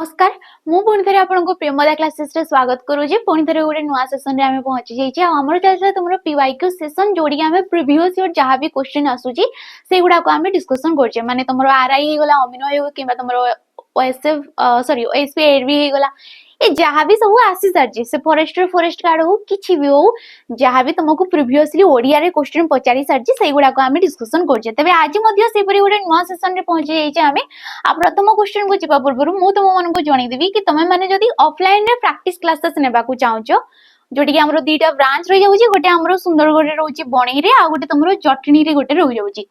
नमस्कार मु पुणी थे आपको प्रेमदा क्लासेस रे स्वागत करूँ पुणी थे गोटे नुआ सेसन रे आमे पहुंची जाइए आमर चलता तुम पीवाईक्यू सेसन जोड़ी आमे प्रीवियस ईयर जहाँ भी क्वेश्चन आसूची से गुडा को आमे डिस्कशन करछे माने तुमरो आरआई हे गला अमिनो हो किबा तुमरो ओएसएफ सॉरी ओएसपीएडबी हे गला ए जहाँ भी सब आसी सारी से फॉरेस्ट कार्ड हो किछि भी हो जहाँ भी तुमको प्रीवियसली ओडिया रे क्वेश्चन पचारि सारी से गुडा को आमे डिस्कशन करछे तबे आज मध्य से परि गोटे नुआ सेसन रे पहुंची जाइए आमे आ प्रथम क्वेश्चन को जिबा पूर्व मु तुम मानको जणै देबी कि तमे माने जदी ऑफलाइन रे प्रैक्टिस क्लासेस नेबा को चाहूचो जोटी कि हमरो दीटा ब्रांच रही जाउची गोटे हमरो सुंदरगढ़ रे रहउची बणी रे आ गोटे तुमरो जटनी रे गोटे रहि जाउची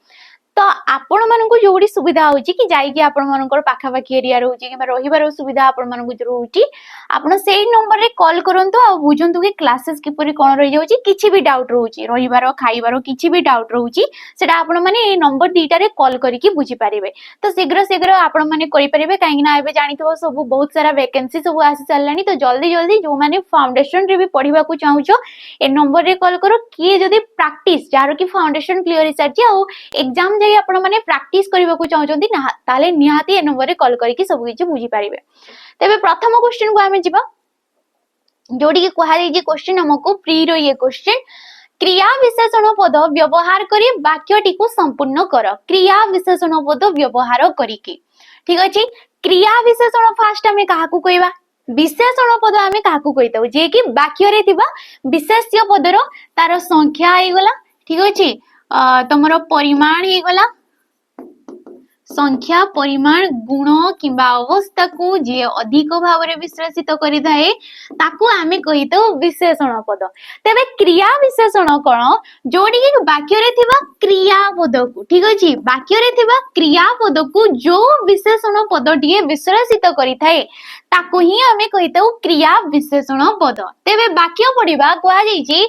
तो आपण माननको जोड़ी सुविधा होची कि जाई कि आपण मानकर पाखा पाखी एरिया रहउची कि रहिबार सुविधा आपण माननको जो रहउची आपण सेही नंबर रे कॉल करंतु आ बुझंतु कि क्लासेस किपरि कोन रहि जाउची किछि भी डाउट रहउची रहिबार खाइबार किछि भी डाउट रहउची सेटा आपण माने ए नंबर दीटा रे कॉल करिकि बुझी परिबे तो शीघ्र आपण माने करि परिबे काहे ना एबे जानिथबो सब बहुत सारा वैकेंसी सब आसी चललानी तो जल्दी जो माने फाउंडेशन रे भी पढिबा को चाहूचो ए नंबर रे कॉल करो कि जदी प्रैक्टिस जार कि फाउंडेशन क्लियर हिसारची आ एग्जाम जाई आपण माने प्रैक्टिस करबा को चाहउचंती ना ताले निहाती ए नंबर रे कॉल करिकि सब किछि बुझी परिबे तबे प्रथम क्वेश्चन को आमे जिबा जोडी के कहा जे क्वेश्चन हमको प्री रो ये क्वेश्चन क्रिया विशेषण पद व्यवहार करी वाक्यटी को संपूर्ण कर क्रिया विशेषण पद व्यवहार करिकि ठीक अछि क्रिया विशेषण फास्ट हमें काहा को कहबा विशेषण पद हमें काहा को कहितौ जे कि वाक्य रे थिबा विशेष्य पदर तार संख्या आइ गला ठीक अछि तमरो परिमाण हे गला संख्या परिमाण गुण किंबा अवस्था को जे अधिक भाव रे विश्लेषित करि थाए ताकू आमे कहितो विशेषण पद तबे क्रिया विशेषण कोन जोडी के वाक्य रे थिबा क्रिया पद को ठीक अछि वाक्य रे थिबा क्रिया पद को जो विशेषण पद टिए विश्लेषित करि थाए ताकू ही आमे कहितो क्रिया विशेषण पद तबे वाक्य पढिबा कोआ जाईची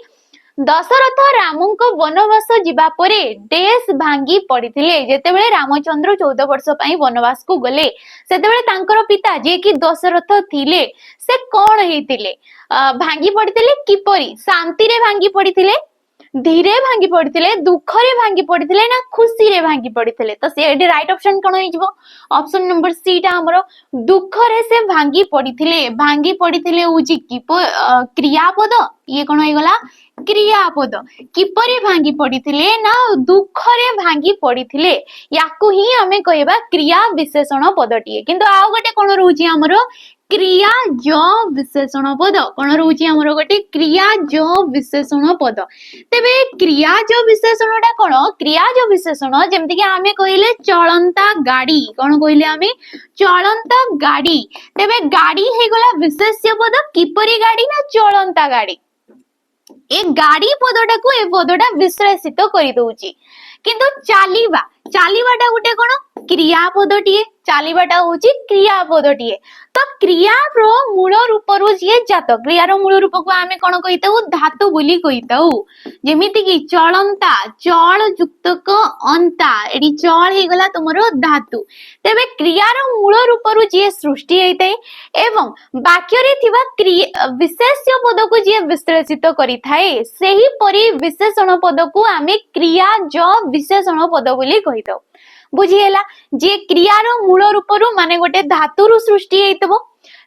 दशरथ रामको वनवास जिबा परे देश भांगी पड़िथिले जेतेबेले रामचंद्र 14 वर्ष पई वनवास को गले सेतेबेले तांकर पिता जे कि दशरथ थिले से कोन हेतिले भांगी पड़िथिले किपरि शांति रे भांगी पड़िथिले धीरे भांगी पड़िथिले दुख रे भांगी पड़िथिले ना खुशी रे भांगी पड़िथिले तो से राइट ऑप्शन कोन होई जिवो ऑप्शन नंबर सी टा हमरो दुख रे से भांगी पड़िथिले उजी कि क्रियापद ये कोन होई गला क्रियापद किपरि भांगी पड़िथिले ना दुख रे भांगी पड़िथिले याकू ही हमें कहबा क्रिया विशेषण पदटिए किंतु आउ गोटे कोन रहउची हमरो क्रिया ज विशेषण पद कोन रहउची हमरो गोटे क्रिया ज विशेषण पद तबे क्रिया ज विशेषणटा कोन क्रिया ज विशेषण जेमति कि हमें कहिले चलंता गाड़ी कोन कहिले हमें चलंता गाड़ी तबे गाड़ी हे गला विशेष्य पद किपरि गाड़ी ना चलंता गाड़ी ए गाड़ी पदटा को ए पदटा विश्लेषित करि दउची किंतु चालीबाटा गुटे कोन क्रिया पदटिए चालीबाटा होची क्रिया पदटिए तो क्रिया रो मूल रूप रु जे जात क्रिया रो मूल रूप को आमे कोन कहितौ धातु बोली कहितौ जेमिति कि चलंता चल युक्त क अंता एडी चल हे गला तुमरो धातु तबे क्रिया रो मूल रूप रु जे सृष्टि हेतै एवं वाक्य रे थिबा विशेष्य पद को जे विश्लेषित करि थाए सेही परि विशेषण पद को आमे क्रिया ज विशेषण पद बोली कहितौ बुझिएला जे क्रिया रो मूल रूप रु माने गोटे धातु रु सृष्टि हेतबो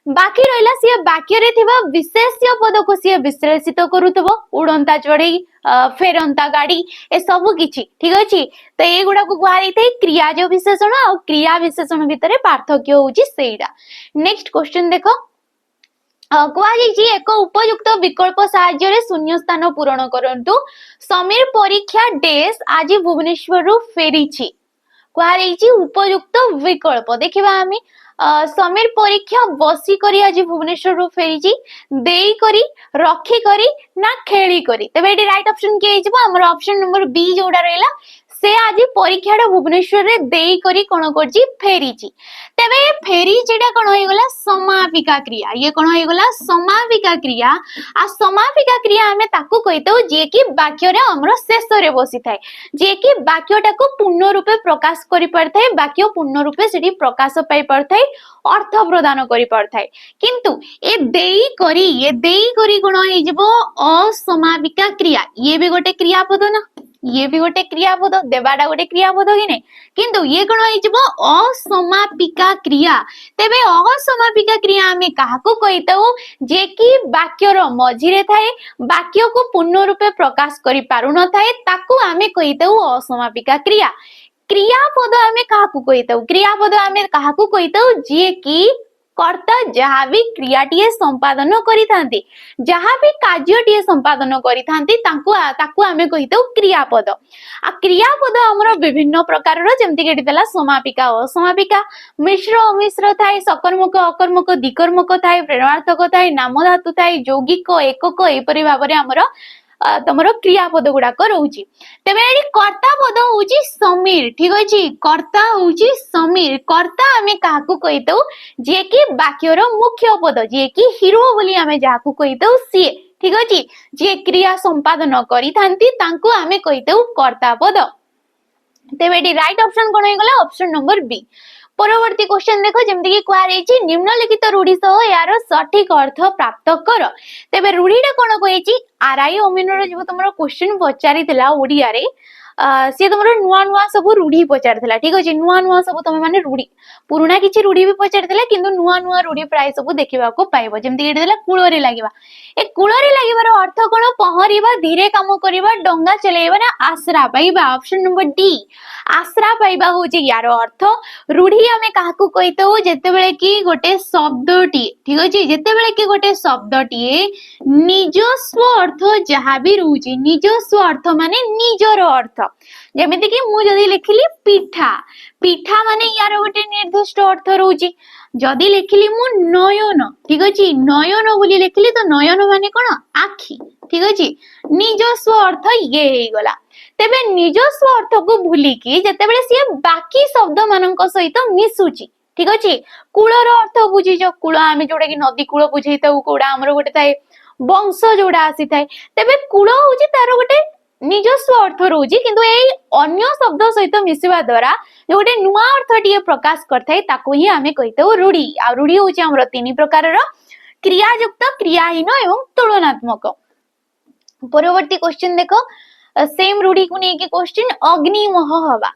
बाकी रहिला से वाक्य रे थिबा विशेष्य पद को से विश्लेषित करूतबो उड़ंता चढ़ई फेरंता गाड़ी ए सब किछि ठीक अछि तो ए गुडा को गुहाई थे क्रियाज विशेषण और क्रिया विशेषण भितरे पार्थक्य होउची सेइडा नेक्स्ट क्वेश्चन देखो कुआ जाइछि एक उपयुक्त विकल्प सहाय्य रे शून्य स्थान पूरण करंतु समीर परीक्षा डेस आज भुवनेश्वर रु फेरिछि कुआ जाइछि उपयुक्त विकल्प देखिबा हमें समीर परीक्षा बसी करी आज भुवनेश्वर रु फेरिछि देई करी रखी करी ना खेली करी तबे एटी राइट ऑप्शन के हिजबो हमर ऑप्शन नंबर बी जोडा रहला से आज परीक्षाटा भुवनेश्वर रे देई करी कोन करछि फेरिछि तबे फेरी जेटा कोन होई गला समापिका क्रिया ये कोन होई गला समापिका क्रिया आ समापिका क्रिया हमें ताकू कहितौ जे कि वाक्य रे हमरो शेष रे बसी थाए जे कि वाक्यटा को पूर्ण रूपे प्रकाश करि परथाय वाक्य पूर्ण रूपे सेठी प्रकाश पाई परथाय अर्थ प्रदान करि परथाय किंतु ए देई करी कोन होई जबो असमापिका क्रिया ये भी गोटे क्रियापद ना ये भी गोटे क्रियापद देवाटा गोटे क्रियापद कि नहीं किंतु ये कौन हो असमापिका क्रिया तेबे असमापिका क्रिया आमे काहाकू कहिताऊ जे कि वाक्यर मझिरे थाए वाक्य को पूर्ण रूपे प्रकाश करि पारु न थाए ताकू आमे कहिताऊ असमापिका क्रिया क्रियापद आमे काहाकू कहिताऊ क्रियापद आमे काहाकू कहिताऊ जे कि कर्ता जहाँ भी क्रियाटीए संपादन करिथांती जहाँ भी कार्यटीए संपादन करिथांती ताकू आमे कहिताऊ क्रियापद आ क्रियापद हमर विभिन्न प्रकार रो जेमति केटी देला समापिका असमापिका मिश्र अमिश्र थाए सकर्मक अकर्मक द्विकर्मक थाए प्रेरणार्थक थाए नाम धातु थाए यौगिक एकक एपरि भाबरे हमर तमरो क्रियापद गुड़ाक रोची तेबे एडी कर्ता पद होची समीर ठीक अछि कर्ता होची समीर कर्ता आमे काहाकू कहितौ जे कि वाक्यर मुख्य पद जे कि हीरो बोली आमे जाहाकू कहितौ सी ठीक अछि जे क्रिया संपादन करि थांती तांको आमे कहितौ कर्ता पद तेबे एडी राइट ऑप्शन कोन होइगला ऑप्शन नंबर बी परवर्ती क्वेश्चन देखो जेमति कि कुआ रहिछि निम्नलिखित रूढ़ी सह यार सठिक अर्थ प्राप्त कर तेबे रूढ़ीटा कोन कहिछि आरआई अमीनर जो तुमरो क्वेश्चन पचारिथिला ओडिया रे सी तुमरो नुआ नुआ सब रूढ़ी पचारिथिला ठीक अछि नुआ नुआ सब तमे माने रूढ़ी पुराना किछि रूढ़ी भी पचारिथिला किंतु नुआ नुआ रूढ़ी प्राय सब देखिबा को पाइबो जेमति कि देला कुळरी लागिबा ए कुळरी लागिबार अर्थ कोन पहरिबा धीरे काम करिबा डंगा चलेबा ना आसरा पाइबा ऑप्शन नंबर डी आसरा पाइबा होची यार अर्थ रूढ़ी आमे काहाकू कहितो जेते बेले कि गोटे शब्दटी ठीक अछि जेते बेले कि गोटे शब्दटी निजस्व अर्थ जहा भी रहउची निजस्व अर्थ माने निजर अर्थ जेमिति कि मु जदी लिखिली पीठा पीठा माने यार गोटे निर्दिष्ट अर्थ रहउची जदी लिखिली मु नयन ठीक अछि नयन बोली लिखिली तो नयन माने कोन आखी ठीक अछि निजस्व अर्थ ये हे गला तेबे निजस्व अर्थ को भूली कि जते बेले सी बाकी शब्द मानक सहित मिसुची ठीक अछि कूलर अर्थ बुझी जो कूल आमे जोडा कि नदी कूल बुझैताउ कोडा हमर गोटे थाए वंश जोडा आसी थाए तेबे कूल होची तारो गोटे निजस्व अर्थ रोजी किंतु ए अन्य शब्द सहित मिसिबा द्वारा जो गोटे नुआ अर्थटीए प्रकाश करथाय ताको ही आमे कहितो रूढ़ी आ रूढ़ी होची हमर तीन प्रकार रो क्रियायुक्त क्रियाहीन एवं तुलनात्मक परवर्ती क्वेश्चन देखो सेम रूढ़ी को नहीं कि क्वेश्चन अग्निमोह हवा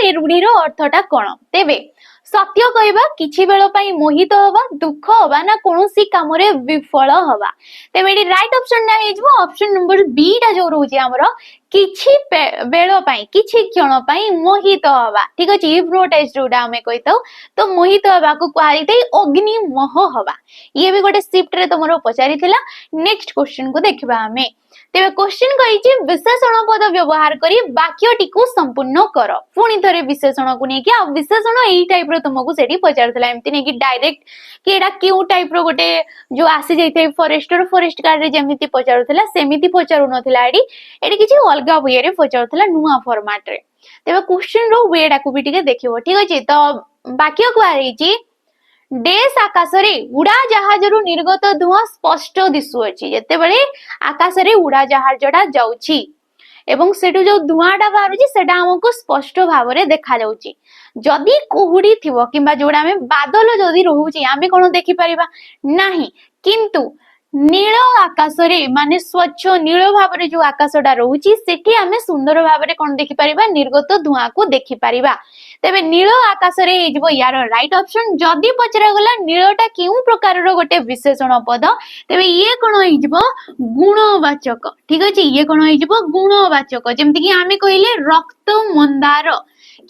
ए रूढ़ी रो अर्थटा कोन तेबे सत्य कहबा किछि बेल पई मोहित हवा दुख हवा ना कोनोसी काम रे विफल हवा तेबे एडी राइट ऑप्शन ना हेजबो ऑप्शन नंबर बी टा जो रहउची हमरो किछि बेल पई किछि क्षण पई मोहित हवा ठीक अछि हिप्नोटाइज जोडा हमें कहितो तो मोहित हवा को कहै तै अग्निमोह हवा ये भी गोटे शिफ्ट रे तमरो पचारिथिला नेक्स्ट क्वेश्चन को देखबा हमें तेबे क्वेश्चन कहिछि विशेषण पद व्यवहार करी वाक्यटी को संपूर्ण कर पुनी थरे विशेषण को नै कि आ विशेषण एई टाइप रो तुमको सेठी पचारथला एमति नै कि डायरेक्ट कि एडा क्यू टाइप रो गोटे जो आसी जाइथे फॉरेस्टर फॉरेस्ट गार्ड रे जेमिति पचारुथला सेमिति पचारु नथला एडी किछि अलगा वे रे पचारुथला नुवा फॉर्मेट रे तेबे क्वेश्चन रो वेडा को भी ठीक देखिबो ठीक अछि तो वाक्य को आइछि देश आकाश रे उड़ा जहाज रु निर्गत धुआं स्पष्ट दिसुअछि जेते बेले आकाश रे उड़ा जहाजडा जाउछि एवं सेटु जो धुआंडा बाहरुछि सेटा हमको स्पष्ट भाव रे देखा जाउछि जदी कुहुडी थिवो किबा जोडा में बादल जदी रहउछि आमे कोन देखि परिबा नाही किंतु नील आकाश रे माने स्वच्छ नील भाव रे जो आकाशडा रहउछि सेठी आमे सुंदर भाव रे कोन देखि परिबा निर्गत धुआं को देखि परिबा तेबे नील आकाश रे हेजबो यार राइट ऑप्शन जदी पचरा गला नीलटा केउ प्रकार रो गोटे विशेषण पद तेबे ये कोन हेजबो गुणवाचक ठीक अछि ये कोन हेजबो गुणवाचक जेमति कि आमे कहिले रक्त मंदार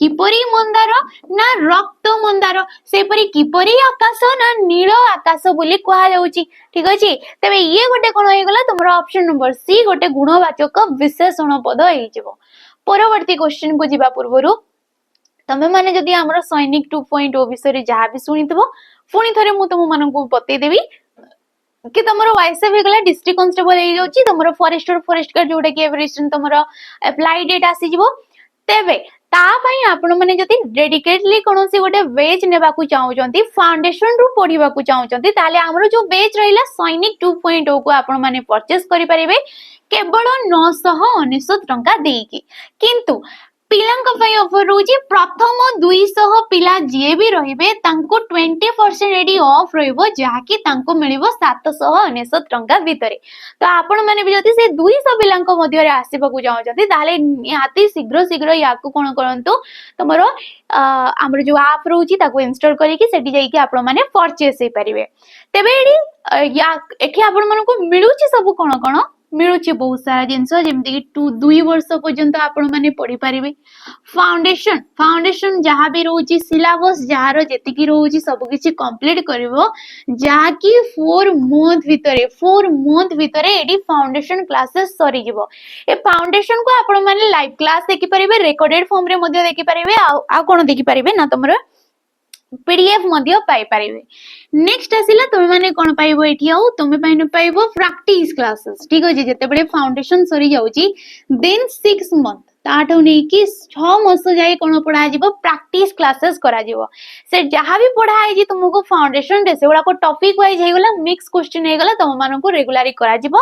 किपरि मंदार ना रक्त मंदार सेपरि किपरि आकाश ना नील आकाश बोली कहा जाउची ठीक अछि तबे ये गोटे कोन होय गला तुमरो ऑप्शन नंबर सी गोटे गुणवाचक विशेषण पद हेजिवो परवर्ती क्वेश्चन को जिबा पूर्वरु तमे माने जदी हमरो सैनिक 2.0 विषय रे जहा भी सुनितबो पुनी थरे मु तुम मानन को बतै देबी कि तमरो वाइसएफ हे गला डिस्ट्रिक्ट कांस्टेबल हे जाउची तमरो फॉरेस्टर फॉरेस्ट गार्ड जोडा कि एवरेशन तमरो अप्लाई डेट आसी जिवो तेबे ता पई आपण माने जति डेडिकेटली कोनोसी गोटे बेच नेबा को चाहउचंती फाउंडेशन रु पढिबा को चाहउचंती ताले हमरो जो बेच रहिला सैनिक 2.0 को आपण माने परचेस करि परिबे केवल 999 टंका देकी किंतु ପିଲାଙ୍କ ପାଇଁ ଅଫର ରହୁଛି ପ୍ରଥମ 200 ପିଲା ଯିଏ ବି ରହିବେ ତାଙ୍କୁ 20% ଏଠି ଅଫ୍ ରହିବ ଯାହାକି ତାଙ୍କୁ ମିଳିବ 799 ଟଙ୍କା ଭିତରେ। ତ ଆପଣ ମାନେ ବି ଯଦି ସେ 200 ପିଲାଙ୍କ ମଧ୍ୟରେ ଆସିବାକୁ ଚାହୁଁଛନ୍ତି ତାହେଲେ ନିହାତି ଶୀଘ୍ର ଶୀଘ୍ର ୟାକୁ କଣ କରନ୍ତୁ ତମର ଆମର ଯୋଉ ଆପ୍ ରହୁଛି ତାକୁ ଇନଷ୍ଟଲ କରିକି ସେଠି ଯାଇକି ଆପଣ ମାନେ ପରଚେସ୍ ହେଇପାରିବେ। ତେବେ ଏଠି ଆପଣ ମାନଙ୍କୁ ମିଳୁଛି ସବୁ କଣ କଣ ମିଳୁଛି ବହୁତ ସାରା ଜିନିଷ ଯେମିତି କି 2 ବର୍ଷ ପର୍ଯ୍ୟନ୍ତ ଆପଣ ମାନେ ପଢିପାରିବେ। फाउंडेशन जहाँ भी रोची सिलेबस जार जेतिकी रोची सब किछि कंप्लीट करिवो जाकी 4 मंथ भितरे एडी फाउंडेशन क्लासेस सरी जिवो। ए फाउंडेशन को आपण माने लाइव क्लास देखि परिबे रिकॉर्डेड फॉर्म रे मध्ये देखि परिबे आ कोन देखि परिबे ना तमरो पीडीएफ मध्ये पाई परिबे। नेक्स्ट आसिला तुम माने कोन पाइबो एठी आउ तुमे पाइबो प्रैक्टिस क्लासेस ठीक अछि जेते बेले फाउंडेशन सरी जाउची देन 6 मंथ ताठो नहीं कि 6 मास जाए कोन पढ़ा जिवो प्रैक्टिस क्लासेस करा जिवो। से जहां भी पढ़ा है जी तुमको फाउंडेशन रे सेगुडा को टॉपिक वाइज हे गला मिक्स क्वेश्चन हे गला तुम मानको रेगुलरली करा जिवो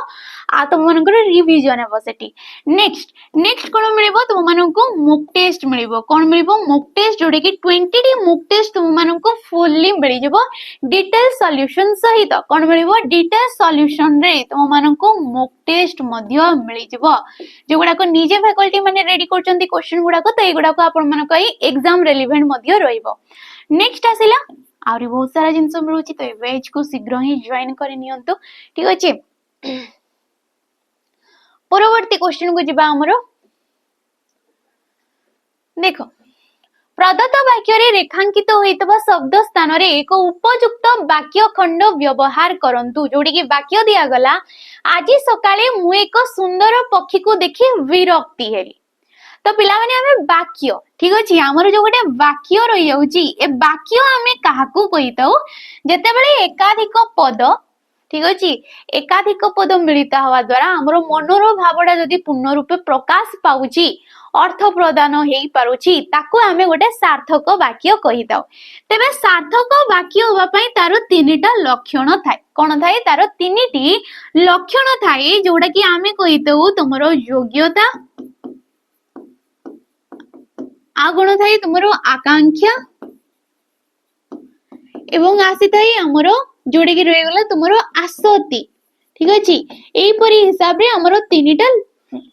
आ तुम मानको रिवीजन हेबो सेठी। नेक्स्ट कोन मिलिबो तुम मानको मॉक टेस्ट मिलिबो कोन मिलिबो मॉक टेस्ट जोडे कि 20 टी मॉक टेस्ट तुम मानको फुल्ली मिलि जिवो डिटेल सॉल्यूशन सहित कोन मिलिबो डिटेल सॉल्यूशन रे तुम मानको मॉक टेस्ट मध्य मिलि जिवो जोगुडा को निजे फैकल्टी माने रेडी करचंती क्वेश्चन गुडा को तो एगुडा को आपण मन कई एग्जाम रेलेवेंट मध्य रहइबो। नेक्स्ट आसिला आउरी बहुत सारा जिंस मिलुची तो बैच को शीघ्र ही ज्वाइन करि नियंतु ठीक अछि। परवर्ती क्वेश्चन को जिबा हमरो देखो प्रदत्त वाक्य रे रेखांकित होइतबा शब्द स्थान रे एक उपयुक्त वाक्य खंड व्यवहार करंतु जोडी कि वाक्य दिया गला आज सकाळे मु एक सुंदर पक्षी को देखि विरक्ति हेली। तो पिला माने हमें वाक्य ठीक अछि हमर जो गोटे वाक्य रहि जाउची ए वाक्य हमें काहाकू कहिताउ जेते बेले एकाधिक पद ठीक अछि एकाधिक पद मिलित हवा द्वारा हमर मनोर भावडा जदी पूर्ण रूपे प्रकाश पाउची अर्थ प्रदान हेई पारुची ताकू हमें गोटे सार्थक वाक्य कहिताउ। तेबे सार्थक वाक्य होबा पई तारो तीनटा लक्षण थाए कोन थाए तारो तीनटी लक्षण थाए जोडा कि हमें कहिताउ तुमरो योग्यता आ गुण थाए तुमरो आकांक्षा एवं आसी थाए हमरो जोडे कि रहि गला तुमरो आसक्ति ठीक अछि एई परी हिसाब रे हमरो तीनटा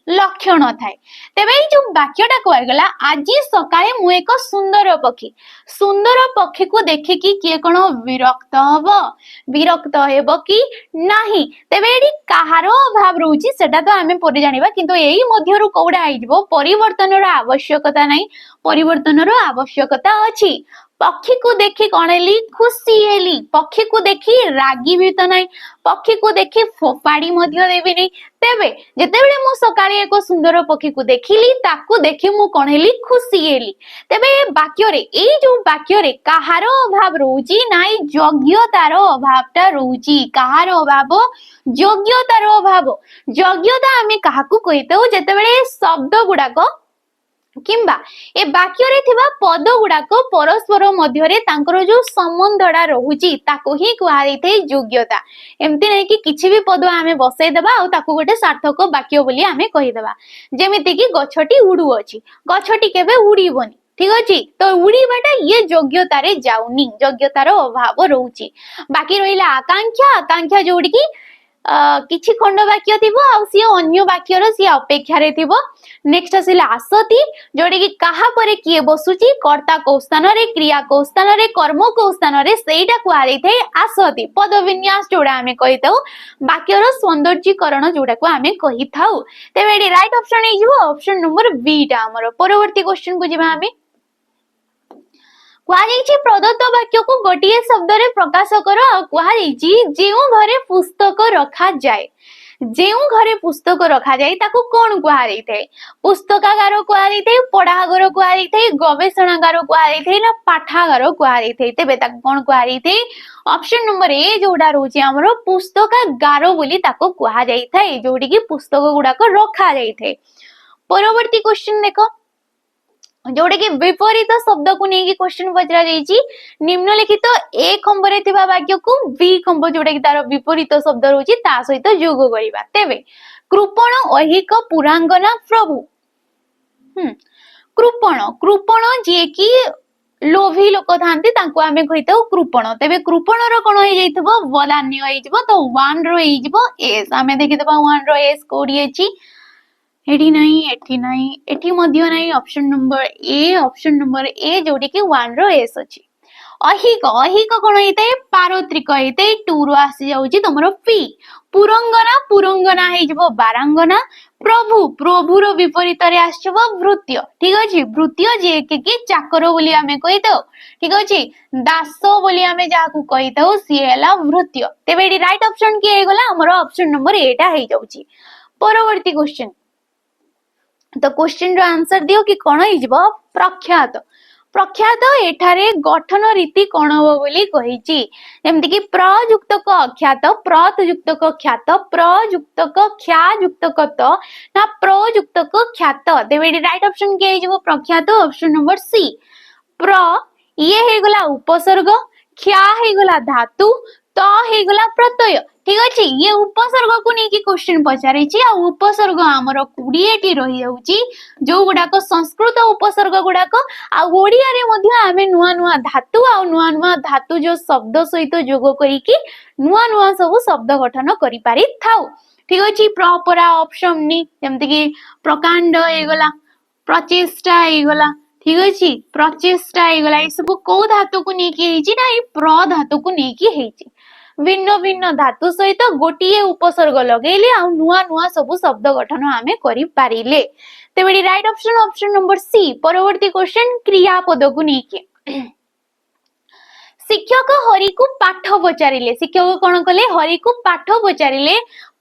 लक्षण थाए। तेबे जो वाक्यटा कहै गला आज सकाळे मु एक सुंदर पक्षी को देखि कि के कोन विरक्त हेबो कि नाही। तेबे एडी कहारो अभाव रहउची सेटा तो हमें परे जानिबा किंतु एई मध्यरु कोडा आइजबो परिवर्तन रो आवश्यकता नाही परिवर्तन रो आवश्यकता अछि। पक्षी को देखि कणेली खुशी हेली पक्षी को देखि रागी भी तो नहीं पक्षी को देखि फोपाड़ी मध्य देबी नहीं। तेबे जेतेबेले मु सकाळे एक सुंदर पक्षी को देखिली ताकू देखि मु कणेली खुशी हेली। तेबे वाक्य रे एई जो वाक्य रे कहारो अभाव रहउची नाही योग्यतार अभावटा रहउची कहारो अभाव योग्यतार अभाव योग्यता हमें काहाकू कहिताउ जेतेबेले शब्द गुडाको किंबा ए वाक्य रे थिबा पद गुडाको परस्पर मध्य रे तांकर जो संबंधडा रहउची ताको ही कुहा दैथे योग्यता। एमति नै कि किछि भी पद हमें बसै देबा आ ताको गोटे सार्थक वाक्य बोली हमें कहि देबा जेमिति कि गछटी उडु अछि गछटी केबे उडीबोनी ठीक अछि तो उडीबाटा ये योग्यता रे जाउनी योग्यतार अभाव रहउची। बाकी रहिला आकांक्षा जोडी कि किछि खंड वाक्य थिबो आ सी अन्य वाक्य रो सी अपेक्षा रे थिबो। नेक्स्ट आसिला आसति जोडी कि काहा परे किए बसुची कर्ता को स्थान रे क्रिया को स्थान रे कर्म को स्थान रे सेटा को आरै थे आसति पद विन्यास जोडा हमें कहिताउ वाक्य रो सौंदर्यीकरण जोडा को हमें कहिथाउ। तेबे एडी राइट ऑप्शन हे जिवो ऑप्शन नंबर बी टा हमर। परवर्ती क्वेश्चन को जिबा हमें प्रदत्त वाक्य को गोटिए शब्द रे प्रकाश कर जेउ घरे पुस्तक रखा जाए जेउ घरे पुस्तक रखा जाए ताको कोन कुहा दैथे पुस्तकागार कुहा दैथे पढ़ागार कुहा दैथे गवेषणागार कुहा दैथे ना पाठागार कुहा दैथे। तेबे ताको कोन कुहा दैथे ऑप्शन नंबर ए जोडा रहउची हमरो पुस्तकागार बोली ताको कुहा जाइथाय जोडी कि पुस्तक गुडा को रखा जाइथे। परवर्ती क्वेश्चन देखो जोडे कि विपरीत शब्द को नहीं कि क्वेश्चन पचरा जाईची निम्नलिखित ए खंब रे थिबा वाक्य को बी खंब जोडे कि तार विपरीत शब्द रहउची ता सहित जोग करिबा। तेबे कृपण ऐहिक पुरांगना प्रभु कृपण कृपण जे कि लोभी लोक थांती तांको आमे कहिताउ कृपण तेबे कृपणर कोन होई जाइतबो वदान्य होई जबो तो 1 रो होई जबो एस आमे देखि देबा 1 रो एस कोडी अछि एठी नहीं एठी मध्य नहीं ऑप्शन नंबर ए जोडी कि 1 रो एस अछि अहिक अहिक कोन होइते पारत्रिक होइते 2 रो आसी जाउची तमरो पी पुरंगना हेइ जबो बारांगना प्रभु प्रभुर विपरीत रे आछबो भृत्य ठीक अछि भृत्य जे कि चाकर बोली आमे कहितो ठीक अछि दास बोली आमे जाकू कहितो सी हैला भृत्य तेबे एडी राइट ऑप्शन की हे गला हमरो ऑप्शन नंबर ए टा हेइ जाउची परवर्ती क्वेश्चन तो क्वेश्चन रो आंसर दियो कि कोन हेइ जबो प्रख्यात प्रख्यात एठारे गठन रीति कोन हो बोली कहिची जेमति कि प्रयुक्तक अख्यात प्रतयुक्तक ख्यात प्रयुक्तक ख्यायुक्तक त ना प्रयुक्तक ख्यात देबे राइट ऑप्शन के हेइ जबो प्रख्यात ऑप्शन नंबर सी प्र ये हे गला उपसर्ग ख्या हे गला धातु त हे गला प्रत्यय ठीक अछि ये उपसर्ग को नै कि क्वेश्चन पचारै छी आ उपसर्ग हमर 20 टी रहि जाउची जो गुडा को संस्कृत उपसर्ग गुडा को आ ओडिया रे मध्ये आमे नुवा नुवा धातु जो शब्द सहित जोग करी कि नुवा सब शब्द गठन करि पारि थाउ ठीक अछि प्रॉपर ऑप्शन नी जेमति कि प्रकांड हे गला प्रचेष्टा हे गला ठीक अछि प्रचेष्टा हे गला ए सब को धातु को नै कि हेची ना ए प्र धातु को नै कि हेची भिन्न भिन्न धातु सहित गोटिए उपसर्ग लगेले आ नुवा सब शब्द गठन आमे करि पारिले तेबे right option option number C परवर्ती क्वेश्चन क्रियापद को नेके शिक्षक हरि को पाठ पचारिले शिक्षक कोन कले हरि को पाठ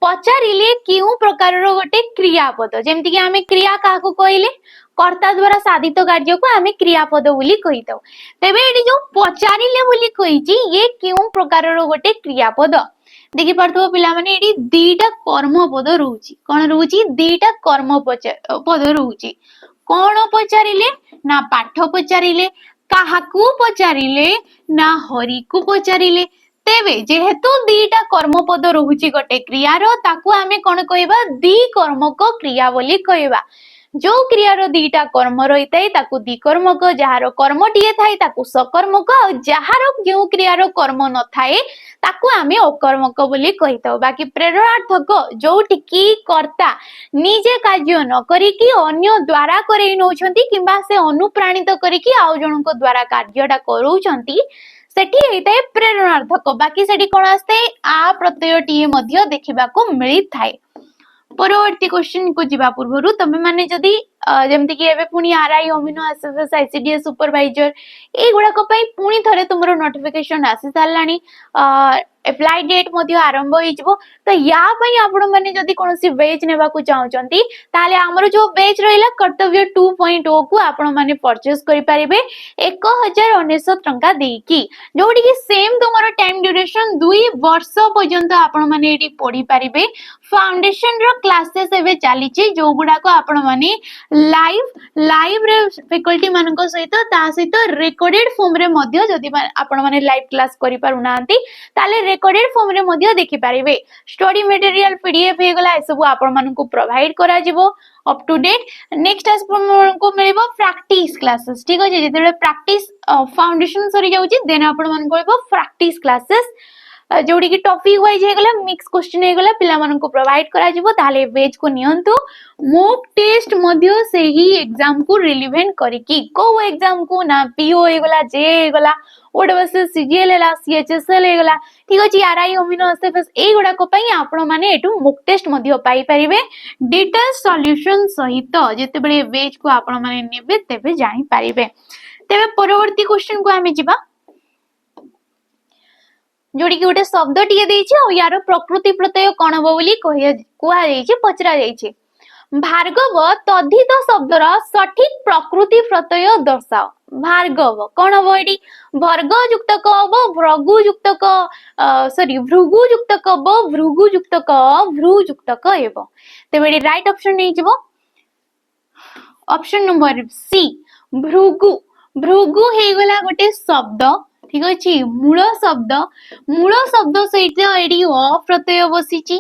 पचारिले केउ प्रकार रो गोटे क्रियापद जेमति कि आमे क्रिया का को कहिले कर्ता द्वारा साधित कार्य को आमे क्रियापद बोली कहितो तेबे एडी जो पचारिले बोली कहिची ये केउ प्रकार रो गोटे क्रियापद देखि परथो पिला माने एडी दीटा कर्म पद रहउची कोन रहउची दीटा कर्म पद रहउची कोन पचारिले ना पाठ पचारिले काहाकू पचारिले ना हरि को पचारिले तेबे जेहेतु दीटा कर्म पद रहउची गोटे क्रियार ताकू आमे कोन कहबा दी कर्मक क्रिया बोली कहबा जो क्रियार दीटा कर्म रहिताई ताकू द्विकर्मक जहार कर्मटिए थाई ताकू सकर्मक आ जहार जो क्रियार कर्म न थाए ताकू आमे अकर्मक बोली कहिताउ बाकी प्रेरणार्थक जोटी की कर्ता निजे कार्य न करी कि अन्य द्वारा करई नउछंती किबा से अनुप्राणित करी कि आउ जनक द्वारा कार्यटा करउछंती सेठी हेइताए प्रेरणार्थक बाकी सेठी कोन आस्ते आ प्रत्ययटी मध्ये देखिबा को मिली थाए परवर्ती क्वेश्चन को जिबा पूर्वरु तमे माने जदी जेमति कि एबे पुनी आरआई अमिनो एसएसएस आईसीडीएस सुपरवाइजर ए गुडा को पई पुनी थरे तुमरो नोटिफिकेशन आसी सालानी अप्लाई डेट मध्ये आरंभ होई जबो तो या पई आपण माने जदी कोनोसी बेच नेबा को चाहउचंती ताले हमरो जो बेच रहिला कर्तव्य 2.0 को आपण माने परचेस करि परिबे 1019 टंका देकी जोडी कि सेम तुमरो टाइम ड्यूरेशन 2 वर्ष पर्यंत आपण माने एटी पढी परिबे फाउंडेशन रो क्लासेस एबे चाली छि जो गुडा को आपण माने लाइव रे फैकल्टी मानक सहित ता सहित रेकॉर्डेड फॉर्म रे मध्ये जदी आपण माने लाइव क्लास करि पारु नांती ताले रेकॉर्डेड फॉर्म रे मध्ये देखि पारिबे स्टडी मटेरियल पीडीएफ हे गला ए सब आपण मानकु प्रोवाइड करा जिवो अप टू डेट नेक्स्ट आपण को मिलबो प्रैक्टिस क्लासेस ठीक अछि जेते प्रैक्टिस फाउंडेशन सरी जाउची देन आपण मान को प्रैक्टिस क्लासेस जोडी की टॉपिक वाइज हे गला मिक्स क्वेश्चन हे गला पिला मानन को प्रोवाइड करा जिवो ताले बेच को नियंतु मॉक टेस्ट मध्ये से ही एग्जाम को रिलेवेंट करी की को एग्जाम को ना पीओ हे गला जे हे गला ओडबस सीजीएल हेला सीएचएसएल हे गला ठीक अछि आरआई अमिनो एसएफएस ए गुडा को पई आपण माने एटु मॉक टेस्ट मध्ये पाई परिबे डिटेल सॉल्यूशन सहित जेते बेले बेच को आपण माने नेबे तेबे जानि परिबे तेबे परवर्ती क्वेश्चन को आमे जिबा जोडी कि गोटे शब्द टिए देछि आ यार प्रकृति प्रत्यय कोन हो बोली कुआ जाइछि पचरा जाइछि भार्गव तद्धित शब्दर सठिक प्रकृति प्रत्यय दर्शाओ भार्गव कोन हो एडी वर्ग युक्त क हो भृगु युक्त क सॉरी भृगु युक्त क हो भृगु युक्त क भ्रू युक्त क हेबो तेबे राइट ऑप्शन नै जिवो ऑप्शन नंबर सी भृगु भृगु हे गला गोटे शब्द ठीक अछि मूल शब्द सहित एडी अ प्रत्यय बसिची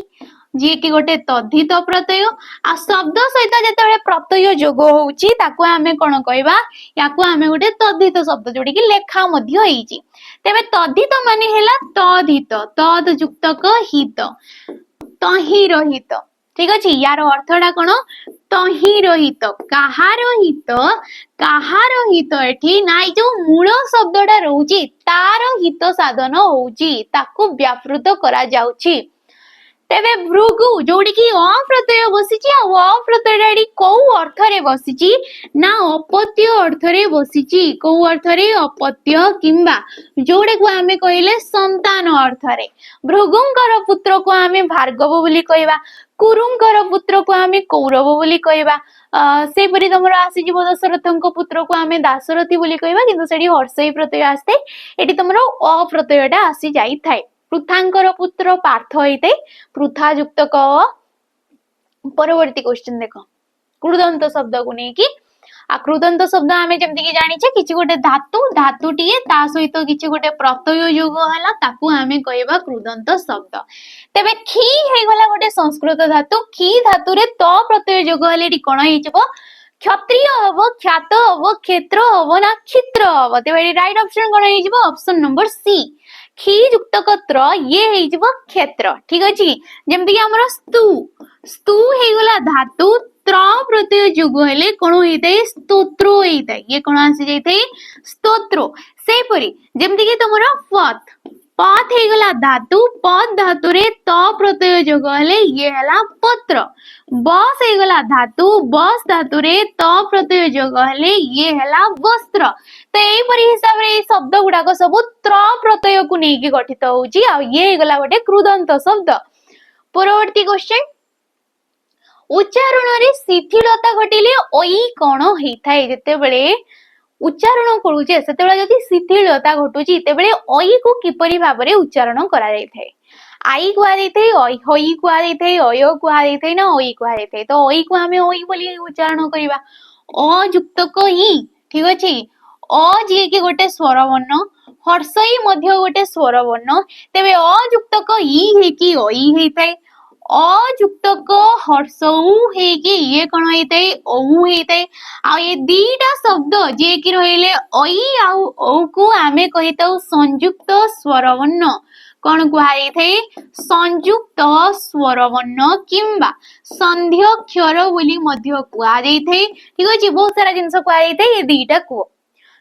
जी कि गोटे तद्धित प्रत्यय आ शब्द सहित जेतेबेले प्रत्यय जोग होउची ताको आमे कोन कहबा याको आमे गोटे तद्धित शब्द जोडी कि लेखा मध्य होईची तेबे तद्धित माने हेला तद्धित तद युक्तक हित तहि रहित ठीक अछि यार अर्थडा कोन तहि रहित काहार हित एठी नाइ जो मूल शब्दडा रहउची तार हित साधन होउची ताकू व्यापृत करा जाउची तेबे भृगु जोडी कि अप्रत्यय बसिची आ अप्रत्ययडी को अर्थ रे बसिची ना अपत्य अर्थ रे बसिची को अर्थ रे अपत्य किंबा जोडे को आमे कहिले संतान अर्थ रे भृगुंकर पुत्र को आमे भार्गव बोली कहबा कुरुंकर पुत्र को आमे कौरव बोली कहबा से परि तमर आसी जीव दशरथंक पुत्र को आमे दाशरथी बोली कहबा किंतु सेडी हर्षई प्रत्यय आस्ते एटी तमर अप्रत्ययटा आसी जाई थाए पृथांकर पुत्र पार्थ होइते पृथा युक्त क परवर्ती क्वेश्चन देखो कृदंत शब्द को नहीं कि आ कृदंत शब्द आमे जेमति कि जानि छे किछि गोटे धातु टिए ता सहित किछि गोटे प्रत्यय योग हला ताकू आमे कहबा कृदंत शब्द तेबे खी हे गला गोटे संस्कृत धातु खी धातु रे त प्रत्यय योग हले डी कोन हिचबो क्षत्रिय हबो ख्यात हबो क्षेत्र हबो ना चित्र हबो तेबे राइट ऑप्शन कोन हिचबो ऑप्शन नंबर सी खी युक्त कत्र ये हेजिबो क्षेत्र ठीक अछि जेमति कि हमर स्तु हे गला धातु त्र प्रत्यय जुग हेले कोन हेतै स्तोत्र हेतै ये कोन आसी जैतै स्तोत्र से परि जेमति कि तमरो पथ हे गला धातु पद धातु रे त प्रत्यय जुग हेले ये हला पत्र बस हे गला धातु बस धातु रे त प्रत्यय जुग हेले ये हला वस्त्र तो एई परि हिसाब रे शब्द गुडाक सब त्र प्रत्यय को नै कि गठित होउची आ ये गला गोटे कृदंत शब्द परवर्ती क्वेश्चन उच्चारण रे शिथिलता घटिले ओई कोन हेथाय जते बेले उच्चारण करूचे सेते बेले जति शिथिलता घटुची ते बेले ओई को किपरि भाबरे उच्चारण करा जाय थाय आई कुआ देथे ओई होई कुआ देथे ओयो कुआ देथे ना ओई कुआ देथे तो ओई को हमें ओई बोली उच्चारण करबा अ युक्त को ही ठीक अछि अ जे कि गोटे स्वर वर्ण हर्षई मध्य गोटे स्वर वर्ण तेबे अ युक्त को ई हे कि ओई हेथाय अयुक्त को हर्षऊ हे कि ये कोन हेतै औ हेतै आ ये दीटा शब्द जे कि रहले ओई आ औ को आमे कहितौ संयुक्त स्वर वर्ण कोन कुहाई थे संयुक्त स्वर वर्ण किंबा संध्याक्षर बोली मध्य कुआ जाई थे ठीक अछि बहुत सारा जिंस कुआ जाई थे ये दीटा को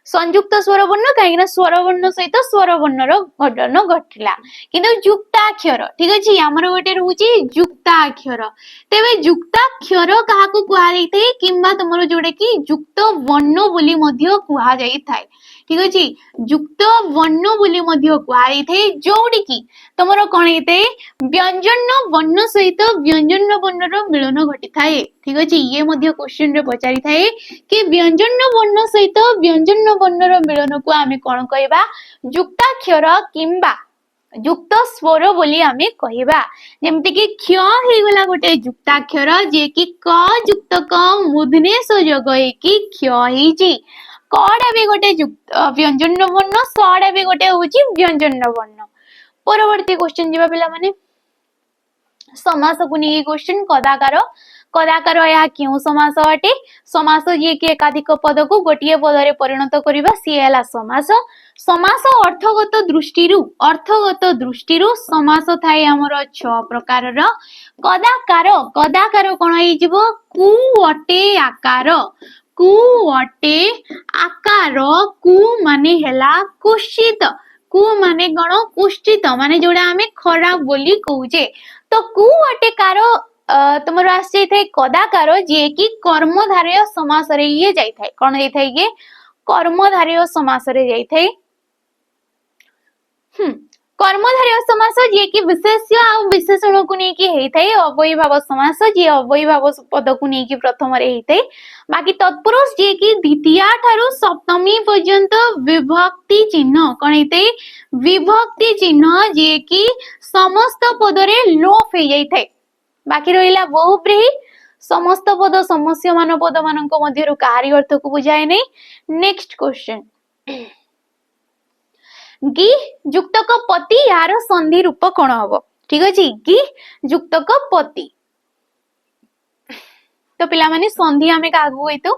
संयुक्त स्वर वर्ण कहीं स्वर वर्ण सहित स्वर वर्ण घटन घटिला किंतु युक्ताक्षर ठीक अछि हमर गोटे रहउची युक्ताक्षर तेबे युक्ताक्षर काहा को कुआ जाईथे किंबा तमरो जोडे कि युक्त वर्ण बोली मध्य कुआ जाई थाए ठीक अछि युक्त वर्ण बोली मध्य कुआ जाईथे जोडी कि तमरो कोन हेते व्यंजन वर्ण सहित व्यंजन वर्णर मिलन घटी थाए ठीक अछि ये मध्य क्वेश्चन रे पचारी थाए कि व्यंजन वर्ण सहित व्यंजन वर्णर मिलन को आमे कोन कहबा युक्ताक्षर किंबा युक्त स्वर बोली आमे कहबा जेमति कि क्ष हे गला गोटे युक्ताक्षर जे कि क युक्त क मूर्धन्य स जगय कि क्ष हेजी कड़ा भी गोटे व्यंजन वर्ण सड़ा भी गोटे होची व्यंजन वर्ण परवर्ती क्वेश्चन जीवा पिला माने समास को नहीं क्वेश्चन कदाकार कदाकार या क्यों समास अटे समास जे कि एकाधिक पद को गोटिए पद रे परिणत करिबा सी हैला समास समास अर्थगत दृष्टिरु समास थाए हमर 6 प्रकार रो कदाकार कदाकार कोन होई जिवो कु अटे आकार कु अटे आकार कु माने हेला कुश्चित कु माने गण कुश्चित माने जोडा हमें खराब बोली कहूजे तो कु अटे कार तुमर आस जाय कदाकार जे कि कर्मधारय समास रे ये जाय थाए कोन जाय थाए ये कर्मधारय समास रे जाय थाए कर्मधारय समास जे कि विशेष्य आ विशेषण को नै कि हेइ थाए अव्ययी भाव समास जे अव्ययी भाव पद को नै कि प्रथम रे हेइ थाए बाकी तत्पुरुष जे कि द्वितीय ठारू सप्तमी पर्यंत विभक्ति चिन्ह कोन हेइ थाए विभक्ति चिन्ह जे कि समस्त पद रे लोप हे जाय थाए बाकी रहिला बहुब्रीहि समस्त पद समस्यमान पद मानक मध्यरु कार्य अर्थ को बुझाय नै नेक्स्ट क्वेश्चन गि युक्त क पति यार संधि रूप कोन हबो ठीक अछि गि जुक्तक पति। तो पिला माने संधि आमे कागु होइतो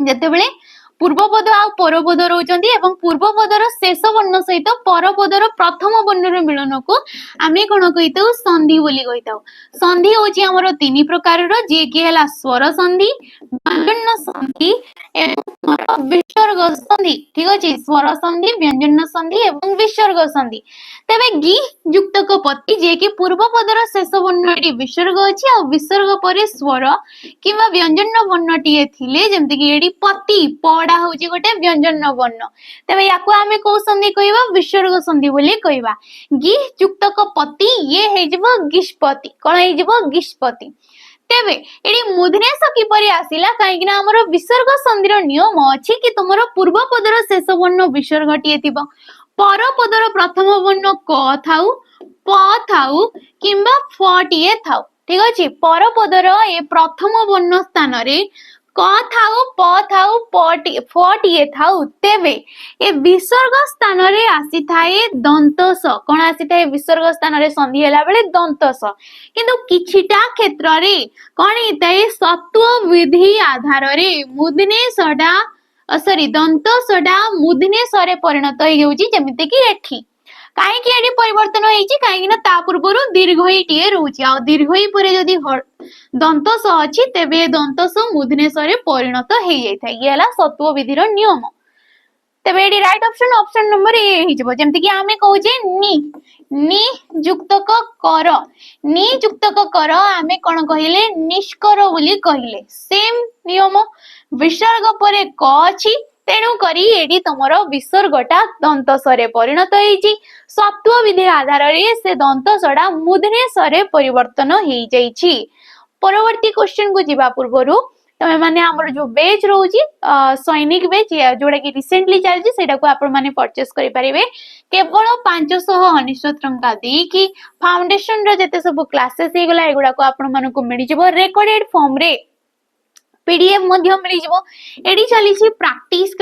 जेतेबेले पूर्वपद आ परपद रहउचंती एवं पूर्वपदर शेष वर्ण सहित परपदर प्रथम वर्णर मिलन को आमे कोन कहितो संधि बोली कहितो। संधि होची हमर तीन प्रकार रो जे कि हला स्वर संधि, व्यंजन संधि एवं विसर्ग संधि। ठीक अछि स्वर संधि, व्यंजन संधि एवं विसर्ग संधि। तबे गि जुक्तक पति जे कि पूर्वपदर शेष वर्णटी विसर्ग अछि आ विसर्ग परे स्वर किंवा व्यंजन वर्णटी थिले जेमति कि एडी पति पडा होची गोटे व्यंजन वर्ण। तबे याको आमे को संधि कहबा विसर्ग संधि बोली कहबा। गि जुक्तक पति ये हे जबो गिष्पति कोन हे जबो गिष्पति। तेबे एडी मुधनेश किपरि आसिला काहेकि ना हमर विसर्ग संधिर नियम अछि कि तुमर पूर्व पदर शेष वर्ण विसर्गटी थिबो, पर पदर प्रथम वर्ण क थाउ, प थाउ किंबा फ टीए थाउ। ठीक अछि पर पदर ए प्रथम वर्ण स्थान रे क थाउ, प थाउ, फ टीए थाउ तेबे ए विसर्ग स्थान रे आसी थाए दंत स। कोन आसी थाए विसर्ग स्थान रे संधि हला बेले दंत स। किंतु किछिटा क्षेत्र रे कोन हेताए सत्व विधि आधार रे मुदने सडा सॉरी दंत सडा मुदने सरे परिणत हे होउची जेमिते कि एठी काहे कि एडी परिवर्तन होईची काहे ना ता पूर्वरु दीर्घई टीए रहउची आ दीर्घई परे जदी दंत स अछि तेबे दंत स मुदने सरे परिणत हे जाय थाए। ये हला सत्व विधिर नियम। तबे एडी right option option number A हि जबो जेमति कि आमे कहूजे नि जुक्तक कर, नि जुक्तक कर आमे कोन कहिले निष्कर बोली कहिले। सेम नियम विसर्ग परे क अछि तेणु करी एडी तमरो विसर्गटा दंत सरे परिणत हेची सत्व विधि आधार रे से दंत सडा मुदने सरे परिवर्तन हे जाईची। परवर्ती क्वेश्चन को जिबा पूर्वरु तमे माने हमर जो बेच रहउची सैनिक बेच जोडा कि रिसेंटली चलजी सेटा को आपण माने परचेस करि परिबे केवल 519 टंका दे कि फाउंडेशन रो जते सब क्लासेस हे गला एगुडा को आपण माने को मिलि जबो रेकॉर्डेड फॉर्म रे पीडीएफ मध्य मिलि जबो। एडी चली छी प्रैक्टिस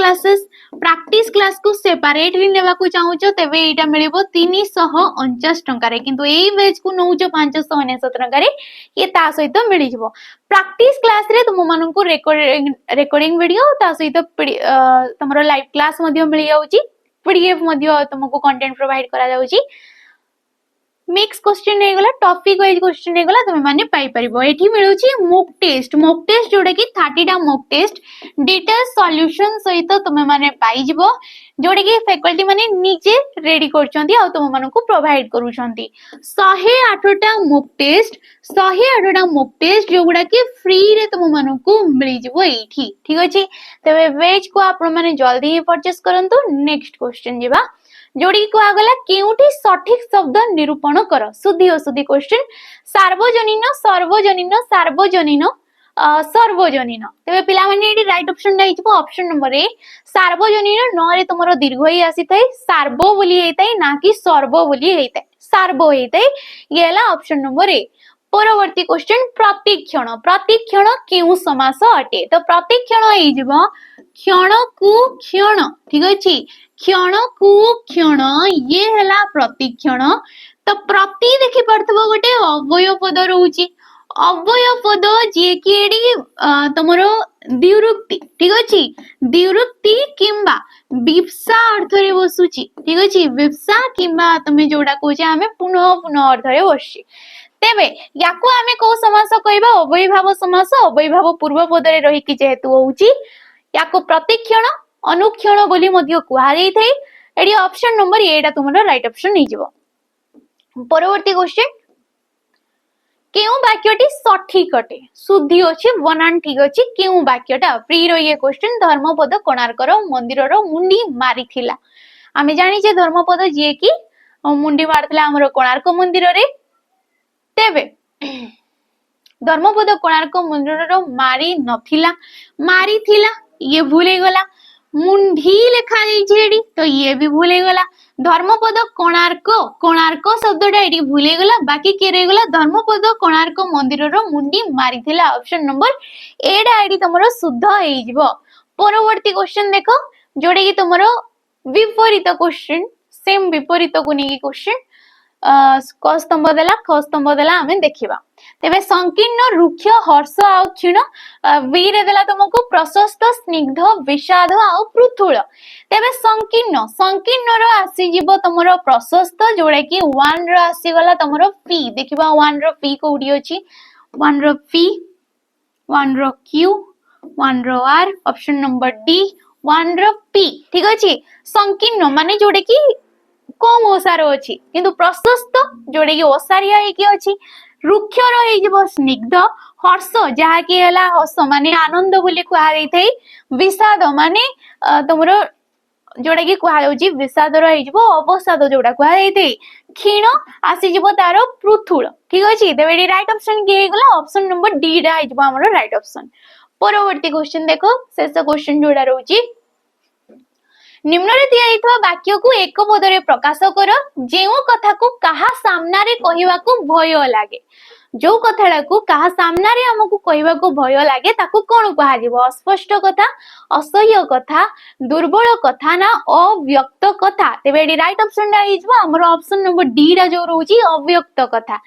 क्लास को सेपरेटली लेवा को चाहूचो तेबे एटा मिलिबो 349 टंका रे किंतु एई बेच को नउचो 599 टंका रे ये ता सहित मिलि जबो। प्रैक्टिस क्लास रे तुम मानन को रिकॉर्डिंग वीडियो ता सहित तमरो लाइव क्लास मध्य मिलि जाउची, पीडीएफ मध्य तुमको कंटेंट प्रोवाइड करा जाउची। मिक्स क्वेश्चन हे गला टॉपिक वाइज क्वेश्चन हे गला तुम माने पाई परिबो। एठी मिलुची मॉक टेस्ट जोडा कि 30 टा मॉक टेस्ट डिटेल सॉल्यूशन सहित तुम माने पाई जिवो जोडा कि फैकल्टी माने निजे रेडी करचंती आ तुम मानको प्रोवाइड करूचंती। 108 टा मॉक टेस्ट जोगुडा कि फ्री रे तुम मानको मिलि जिवो एठी। ठीक अछि तबे वेज को आपण माने जल्दी ही परचेस करंतु। नेक्स्ट क्वेश्चन जिबा जोड़ी को आगला केउठी सठिक शब्द निरूपण कर। शुद्धि अशुद्धि क्वेश्चन सार्वजनीन सर्वजनीन सार्वजनीन सर्वजनीन तबे पिला माने एडी राइट ऑप्शन दै छिबो ऑप्शन नंबर ए सार्वजनीन न रे तुमरो दीर्घ ही आसी थाए सार्वो बोली हेताए ना कि सर्व बोली हेताए सार्वो हेताए ये हला ऑप्शन नंबर ए। परवर्ती क्वेश्चन प्रतिक्षण केउ समास अटे तो प्रतिक्षण हे जिवो क्षण को क्षण। ठीक अछि क्षण को क्षण ये हला प्रतिक्षण। तो प्रति देखि पड़थबो गोटे अव्यय पद रहउची अव्यय पद जे कि एडी तमरो द्विरुक्ति। ठीक अछि द्विरुक्ति किंबा विप्सा अर्थ रे बसुची। ठीक अछि विप्सा किंबा तमे जोडा कहूचे हमें पुनः पुनः अर्थ रे बसची तेबे याको आमे को समास कहबा अव्ययभाव समास। अव्ययभाव पूर्व पद रे रही कि जेहेतु होउची याको प्रतिक्षण अनुक्षण बोली मध्य कुहा जाई थाई। एडी ऑप्शन नंबर ए टा तुमरो राइट ऑप्शन नै जिवो। परवर्ती क्वेश्चन केउ वाक्यटी सठिक अटे शुद्धि अछि बनान ठीक अछि केउ वाक्यटा फ्री रो ये क्वेश्चन धर्मपद कोणार्कर मंदिरर मुंडी मारिथिला। आमे जानि जे धर्मपद जे कि मुंडी मारथिला हमरो कोणार्क मंदिर रे तेबे धर्मपद कोणार्क मंदिरर मारी नथिला मारिथिला ये भूले गला मुंडी लेखा जाइछेडी तो ये भी भूले गला। धर्मपद कोणार्क शब्दटा एडी भूले गला बाकी के रे गला धर्मपद कोणार्क मंदिरर मुंडी मारिथिला ऑप्शन नंबर ए डा एडी तमरो शुद्ध हेइ जिवो। परवर्ती क्वेश्चन देखो जोडे कि तमरो विपरीत क्वेश्चन सेम विपरीत को नेकी क्वेश्चन क स्तंभ देला ख स्तंभ देला आमे देखिबा तेबे संकीर्ण रुक्ष हर्ष आ क्षीण बी रे देला तुमको प्रशस्त स्निग्ध विषाद आ पृथुल तेबे संकीर्ण संकीर्ण रो आसी जीवो तमरो प्रशस्त जोडा कि 1 रो आसी गला तमरो पी देखिबा 1 रो पी कोडी अछि 1 रो पी 1 रो क्यू 1 रो आर ऑप्शन नंबर डी 1 रो पी ठीक अछि संकीर्ण माने जोडे कि कम ओसार अछि किंतु प्रशस्त जोडे कि ओसारिया हेकी अछि रुक्ष रही जीव स्निग्ध हर्ष जहा कि हला हर्ष माने आनंद बोली कुहा दैथै विषाद माने तुमरो जोडा कि कुहा होची विषाद रही जीव अवसाद जोडा कुहा दैथै क्षीण आसी जीव तारो पृथुल ठीक अछि देबेडी राइट ऑप्शन के गेला ऑप्शन नंबर डी रा आइ जीव हमरो राइट ऑप्शन परवर्ती क्वेश्चन देखो शेष क्वेश्चन जोडा रहउची निम्नरे दिया वाक्य को एक पदरे प्रकाश कर जेउ कथा को कहा सामना रे कहिवा को भय लागे जो कथाडा को कहा सामना रे हमकु कहिवा को भय लागे ताकू कोन कहा जीवो अस्पष्ट कथा असह्य कथा दुर्बल कथा ना अव्यक्त कथा तेबेडी राइट ऑप्शन रा हिजबो हमर ऑप्शन नंबर डी रा जो रहउची अव्यक्त कथा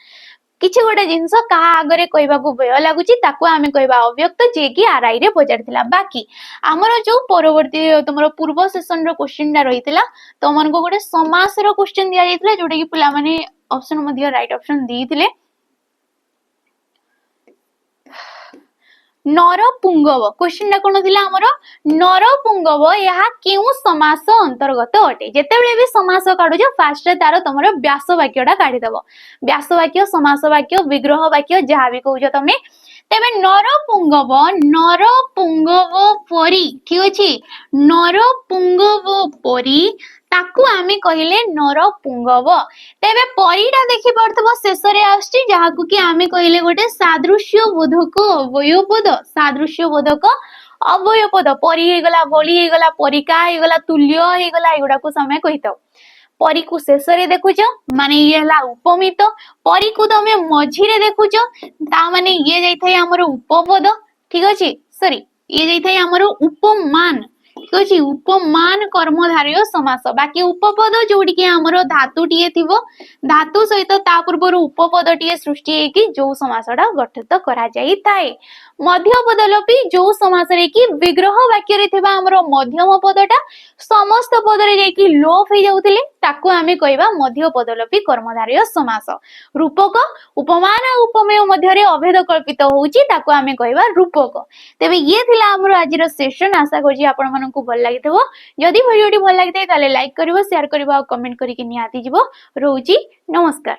किछि गोटे जिंस कहा आगरे कहबा को भय लागुची ताकू आमे कहबा अव्यक्त जे कि आरआई रे पचारथिला बाकी हमर जो परवर्ती तुमरो पूर्व सेशन रो क्वेश्चन डा रहितला तो मन को गोटे समास रो क्वेश्चन दिया जायतिला जोडे कि पुला माने ऑप्शन मध्ये राइट ऑप्शन दिथिले नरपुंगव क्वेश्चन टा कोन थिला हमरो नरपुंगव यहा केउ समास अंतर्गत अटे जेतेबेले भी समास काढु जो फास्ट तारो तमरो व्यास वाक्यडा काढी दबो व्यास वाक्य समास वाक्य विग्रह वाक्य जहा भी कहउजो तमे तेबे नरपुंगव परी ठीक अछि नरपुंगव परी ताकू आमे कहिले नरपुंगव तेबे परीटा देखि परथबो शेषरे आछि जहा को कि आमे कहिले गोटे सादृश्य बोधक अवयवपद सादृश्य बोधक अवयवपद परी हे गला बळी हे गला परिका हे गला तुल्य हे गला एगुडा को समय कहितो परी को शेषरे देखुछ माने ये हला उपमित परी को तमे मझिरे देखुछ ता माने ये जाइथाय हमर उपपद ठीक अछि सॉरी ये जाइथाय हमर उपमान ठीक अछि उपमान कर्मधारय समास बाकी उपपद जोडी के हमर धातु टिए थिबो धातु सहित ता पूर्व उपपद टिए सृष्टि हे कि जो समासडा गठित करा जाई थाए मध्य पदलोपी जो समास रे कि विग्रह वाक्य रे थिबा हमर मध्यम पदटा समस्त पद रे जे कि लोप हे जाउतिले ताकू आमे कहबा मध्य पदलोपी कर्मधारय समास रूपक उपमान आ उपमेय मध्य रे अभेद कल्पित होउची ताकू आमे कहबा रूपक तेबे ये थिला हमर आजिर सेशन आशा करजी आपण मन को भल लागिथबो जदि वीडियोटी भल लागिथाय ताले लाइक करिवो शेयर करिवो आ कमेंट करिके नियाती जिवो रहउची नमस्कार।